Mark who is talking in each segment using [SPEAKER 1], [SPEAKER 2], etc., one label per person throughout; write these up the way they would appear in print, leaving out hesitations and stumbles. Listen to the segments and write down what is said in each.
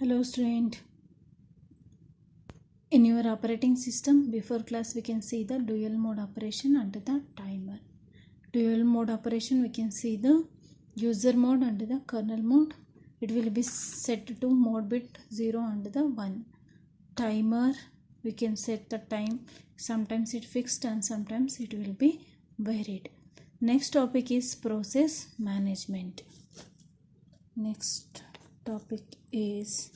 [SPEAKER 1] Hello student. In your operating system, before class we can see the dual mode operation and the timer. Dual mode operation we can see the user mode and the kernel mode. It will be set to mode bit 0 and the 1. Timer we can set the time. Sometimes it fixed and sometimes it will be varied. Next topic is process management. Next topic is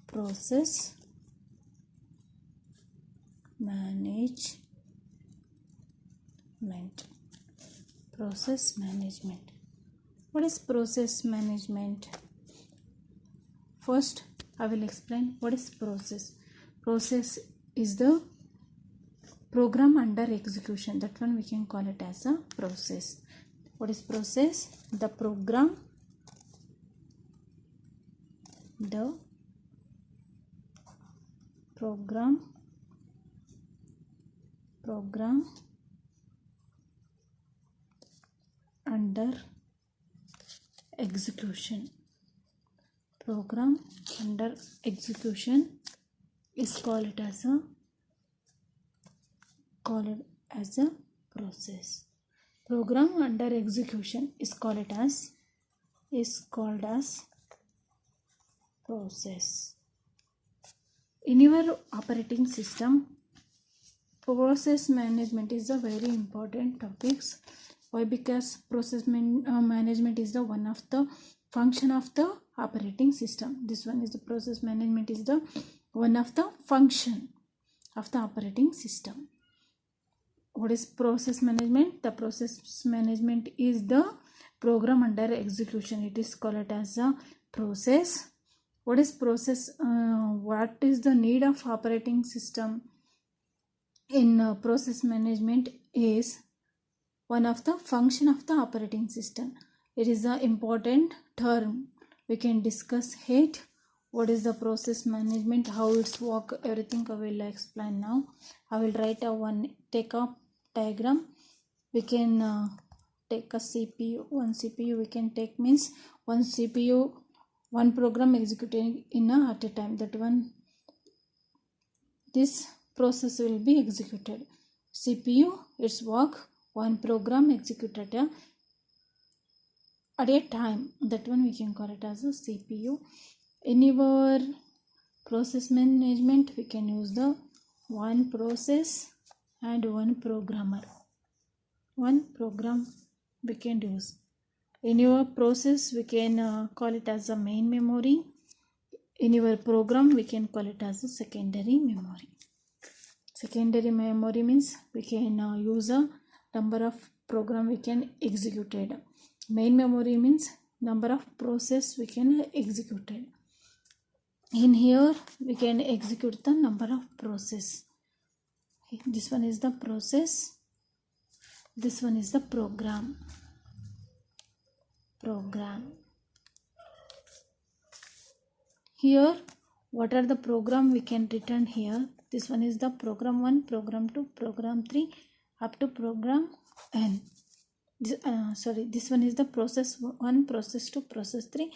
[SPEAKER 1] process management. Process management. What is process management? First I will explain what is process. Process is the program under execution. That one we can call it as a process. What is process? The program under execution. Program under execution is called as a process. Program under execution is called as process. In your operating system, process management is a very important topics. Why? Because process management is the one of the function of the operating system. This one is the process management is the one of the function of the operating system. What is process management? The process management is the program under execution. It is called as a process. What is process? What is the need of operating system in process management is one of the function of the operating system. It is an important term. We can discuss it. What is the process management, how it's work, everything I will explain now. I will write take a diagram. We can take a CPU. One CPU we can take means one CPU, one program executing at a time. That one, this process will be executed. CPU, its work, one program executed at a time. That one we can call it as a CPU. In your process management, we can use the one process and one programmer. One program we can use. In your process, we can call it as a main memory. In your program, we can call it as a secondary memory. Secondary memory means we can use a number of program we can execute it. Main memory means number of process we can execute it. In here we can execute the number of process. This one is the process. This one is the program. Here what are the program we can return here? This one is the program 1, program 2, program 3 up to program n. This one is the process 1, process 2, process 3.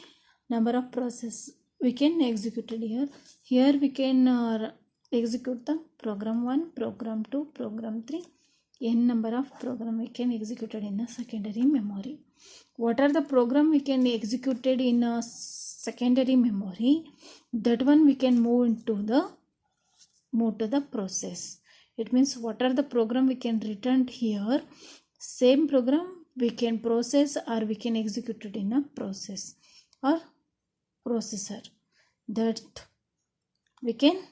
[SPEAKER 1] Number of process we can execute it here. Here we can execute the program 1, program 2, program 3. N number of program we can execute it in a secondary memory. What are the program we can execute it in a secondary memory? That one we can move to the process. It means what are the program we can return here? Same program we can process or we can execute it in a process or processor. That we can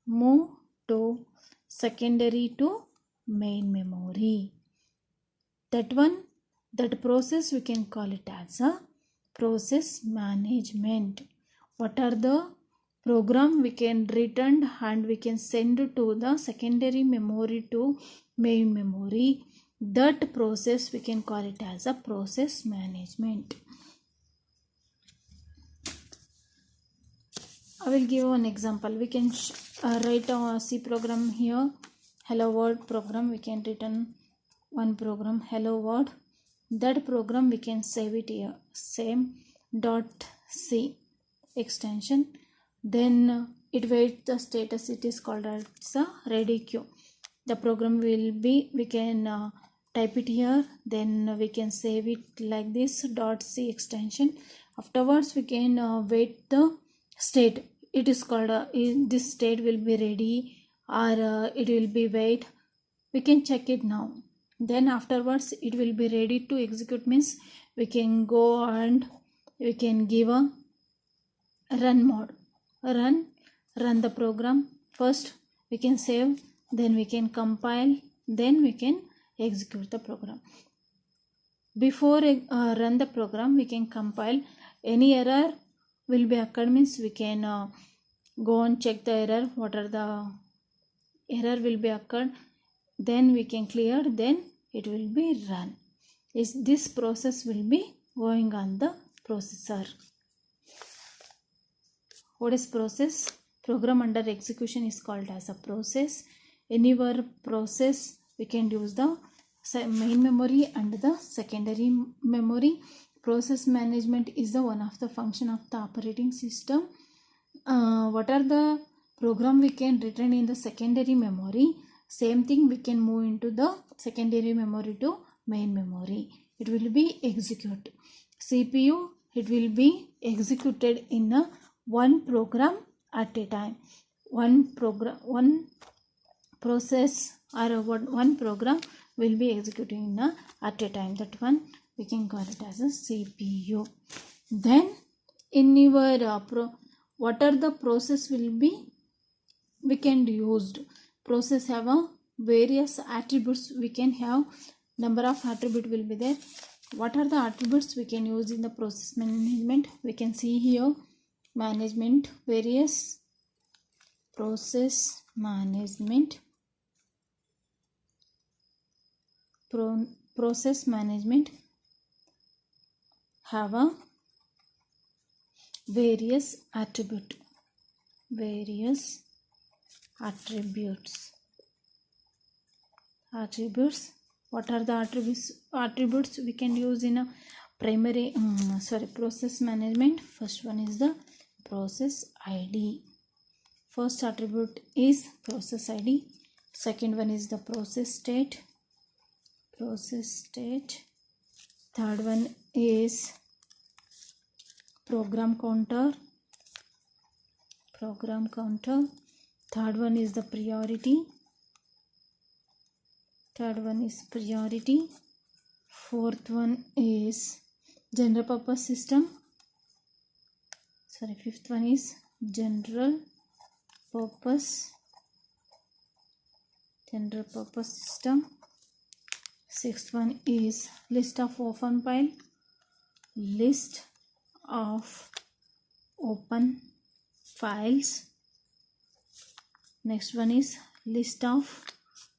[SPEAKER 1] move to secondary to main memory. That process we can call it as a process management. What are the program we can return and we can send to the secondary memory to main memory? That process we can call it as a process management. I will give one example. We can write a C program here. Hello world program. We can return one program hello world. That program we can save it here. Same .c. extension. Then it waits the status, it is called as a ready queue. The program will be, we can type it here, then we can save it like this .c extension. Afterwards we can wait the state, it is called this state will be ready or it will be wait, we can check it now. Then afterwards it will be ready to execute, means we can go and we can give a run mode, run the program. First we can save, then we can compile, then we can execute the program. Before run the program we can compile. Any error will be occurred, means we can go and check the error, what are the error will be occurred, then we can clear, then it will be run. This process will be going on the processor. What is process? Program under execution is called as a process. Anywhere process we can use the main memory and the secondary memory. Process management is the one of the function of the operating system. What are the program we can return in the secondary memory? Same thing we can move into the secondary memory to main memory. It will be execute. CPU, it will be executed in a one program at a time. One process or one program will be executing at a time. That one we can call it as a CPU. Then in your what are the process will be we can used. Process have a various attributes, we can have number of attribute will be there. What are the attributes we can use in the process management? We can see here management, various process management, process management have a various attributes. What are the attributes we can use in a primary process management? First one is the process ID. First attribute is process ID. Second one is the process state. Third one is program counter. Third one is the priority. Fourth one is general purpose system. Fifth one is general purpose system. Sixth one is list of open files. Next one is list of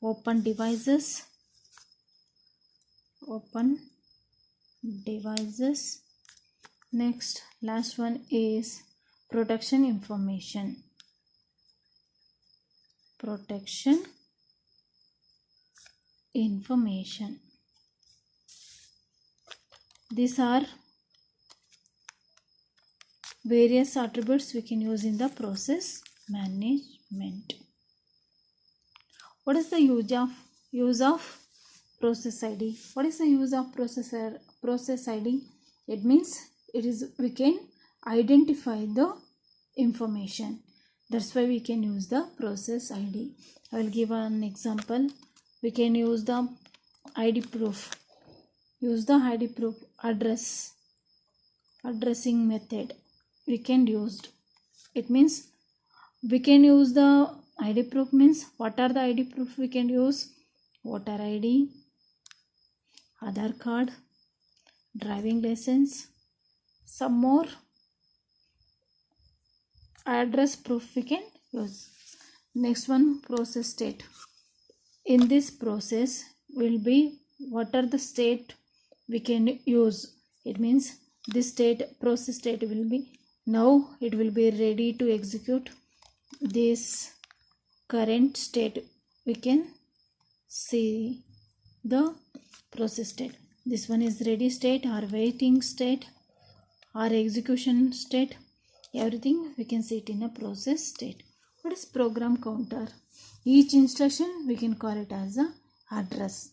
[SPEAKER 1] open devices. Next, last one is protection information. These are various attributes we can use in the process management. What is the use of process ID? What is the use of process ID? It means we can identify the information. That's why we can use the process ID. I will give an example. We can use the ID proof. Use the ID proof addressing method. We can use. It means we can use the ID proof, means what are the ID proof we can use? Voter ID, Aadhaar card, driving license, some more address proof we can use. Next one, process state. In this process will be what are the state we can use. It means this process state will be now it will be ready to execute. This current state we can see the process state. This one is ready state or waiting state or execution state. Everything we can see it in a process state. What is program counter? Each instruction we can call it as a address.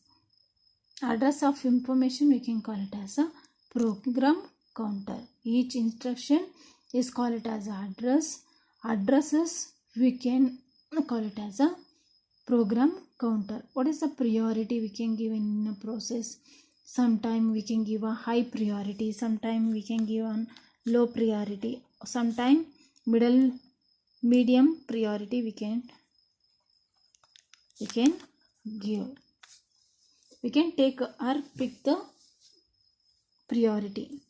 [SPEAKER 1] Address of information we can call it as a program counter. Each instruction is called it as address. Addresses we can call it as a program counter. What is the priority we can give in a process? Sometime we can give a high priority, sometime we can give a low priority, sometime medium priority we can give. We can take or pick the priority.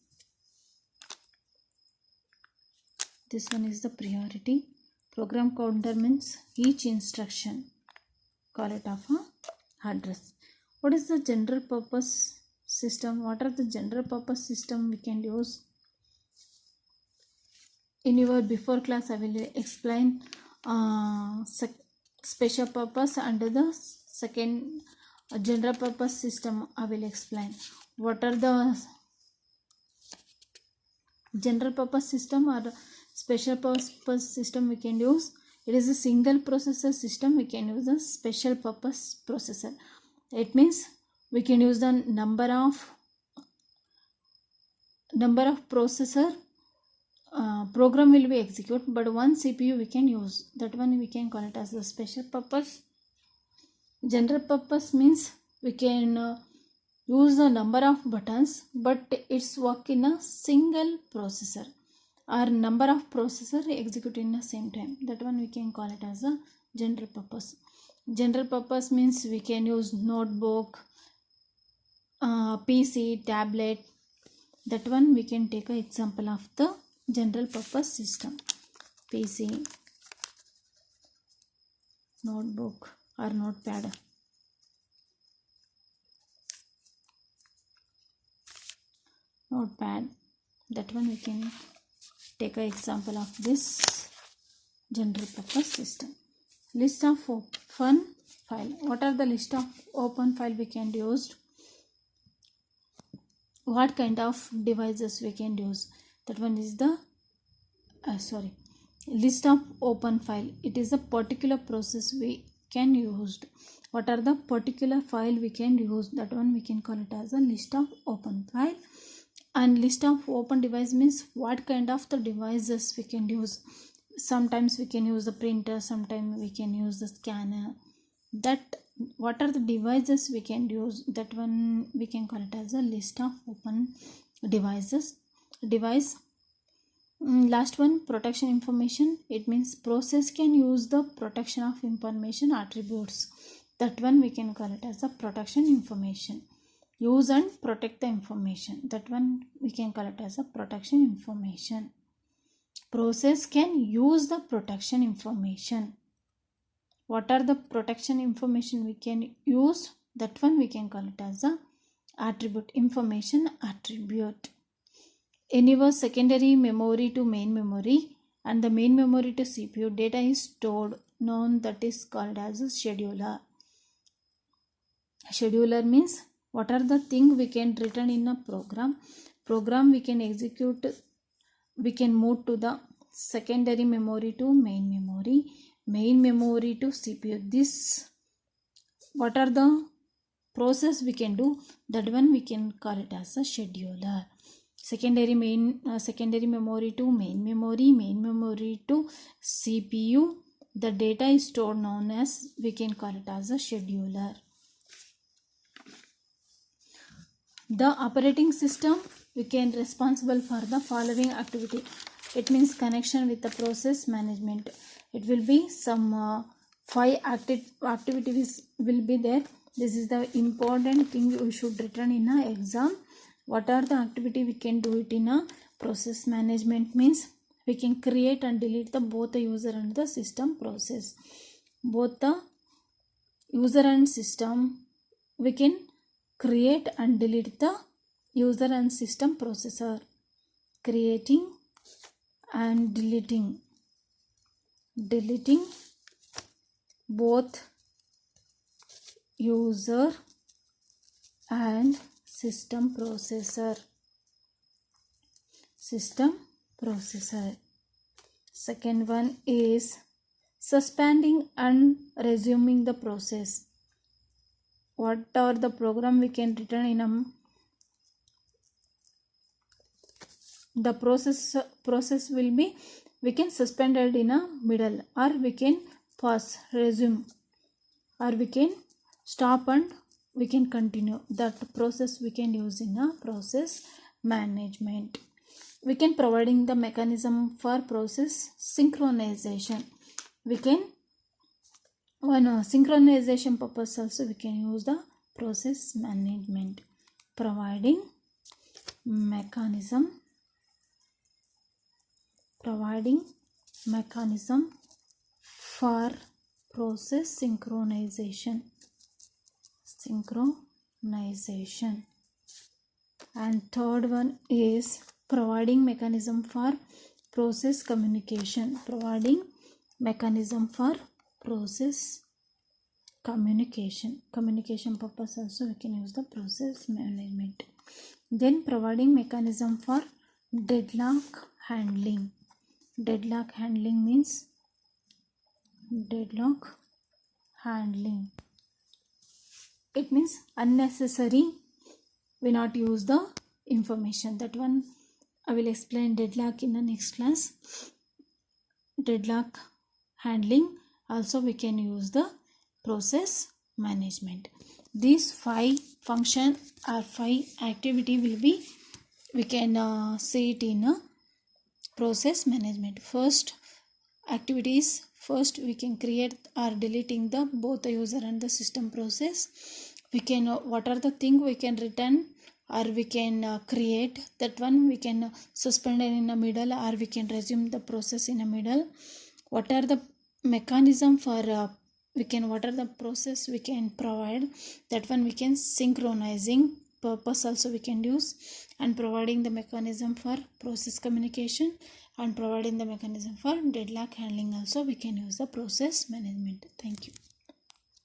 [SPEAKER 1] This one is the priority. Program counter means each instruction, call it of a address. What is the general purpose system? What are the general purpose system we can use? In your before class I will explain special purpose and the second general purpose system I will explain. What are the general purpose system or special purpose system we can use? It is a single processor system. We can use a special purpose processor. It means we can use the number of processor program will be executed, but one CPU we can use. That one we can call it as a special purpose. General purpose means we can use the number of buttons, but it's work in a single processor, or number of processor execute in the same time. That one we can call it as a general purpose. General purpose means we can use notebook, PC, tablet. That one we can take an example of the general purpose system. PC, notebook or notepad. Notepad. That one we can take an example of this general purpose system. List of open file. What are the list of open file we can use? What kind of devices we can use? That one is the list of open file. It is a particular process we can use. What are the particular file we can use? That one we can call it as a list of open file. And list of open device means what kind of the devices we can use. Sometimes we can use the printer, sometimes we can use the scanner. That what are the devices we can use? That one we can call it as a list of open devices. Device. Last one, protection information. It means process can use the protection of information attributes. That one we can call it as a protection information. Use and protect the information. That one we can call it as a protection information. Process can use the protection information. What are the protection information we can use? That one we can call it as a attribute, information attribute. Anywhere secondary memory to main memory and the main memory to CPU, data is stored, known, that is called as a scheduler. Scheduler means what are the things we can written in a program. Program we can execute, we can move to the secondary memory to main memory to CPU. This what are the process we can do? That one we can call it as a scheduler. Secondary memory to main memory to CPU. The data is stored, known as, we can call it as a scheduler. The operating system we can responsible for the following activity. It means connection with the process management. It will be some 5 activities will be there. This is the important thing you should return in a exam. What are the activity we can do it in a process management? Means we can create and delete the both the user and the system process. Both the user and system we can create and delete the user and system processor. Creating and deleting both user and system processor. Second one is suspending and resuming the process. What are the program we can return in a the process will be, we can suspend it in a middle, or we can pause, resume, or we can stop and we can continue. That process we can use in a process management. We can providing the mechanism for process synchronization. We can one synchronization purpose also we can use the process management, providing mechanism for process synchronization. And third one is providing mechanism for process communication. Communication purpose also we can use the process management. Then providing mechanism for deadlock handling. Deadlock handling means it means unnecessary we not use the information. That one I will explain deadlock in the next class. Deadlock handling also we can use the process management. These 5 function or 5 activity will be, we can see it in a process management. First activity is, first we can create or deleting the both the user and the system process. We can what are the thing we can return or we can create, that one we can suspend it in the middle or we can resume the process in the middle. What are the mechanism for what are the process we can provide, that one we can synchronizing purpose also we can use, and providing the mechanism for process communication and providing the mechanism for deadlock handling also we can use the process management. Thank you.